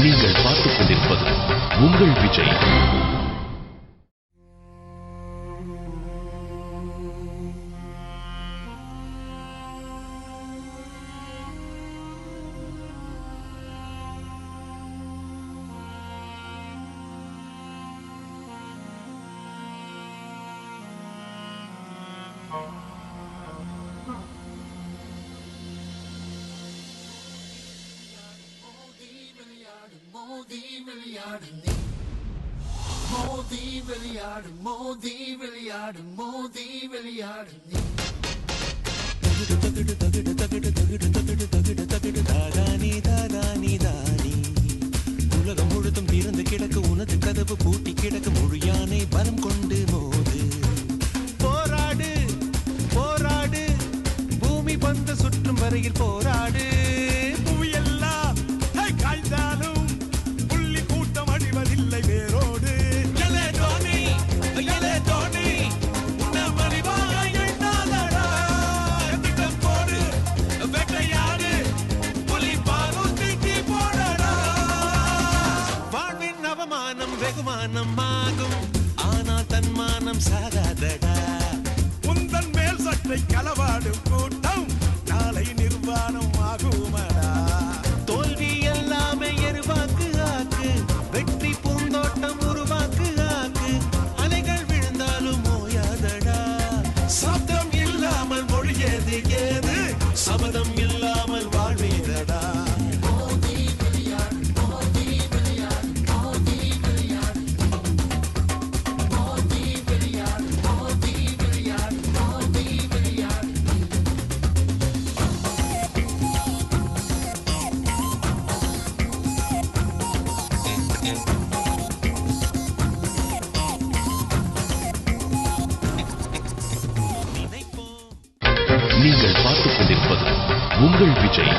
நீங்கள் பார்த்துக் கொண்டிருப்பது உங்கள் விஜய். உலகம் முழுதும் திறந்து கிடக்கு உனது கதவு பூட்டி கிடக்கு முழு யானை பலம் கொண்டு மோது போராடு போராடு பூமி பந்து சுற்றும் வரையில் போராடு புவியெல்லாம் காய்ந்தாலும் புள்ளி கூட்டம் அழிவதில்லை வேரோடு வெகுமானமாகும் ஆனால் தன்மானம் சாகாதடா. உந்தன் மேல் சட்டை களவாடும் கூட்டம் நாளை நிர்வாணம் ஆகுமடா. தோல்வி எல்லாமே எருவாக்கு ஆக்கு, வெற்றி பூந்தோட்டம் உருவாக்கு ஆக்கு. அலைகள் விழுந்தாலும் ஓயாதடா. சப்தம் இல்லாமல் மொழியது ஏது, சபதம் இல்லாமல் வாழ்வீதடா. நீங்கள் பார்த்துக் கொண்டிருப்பது உங்கள் விஜய்.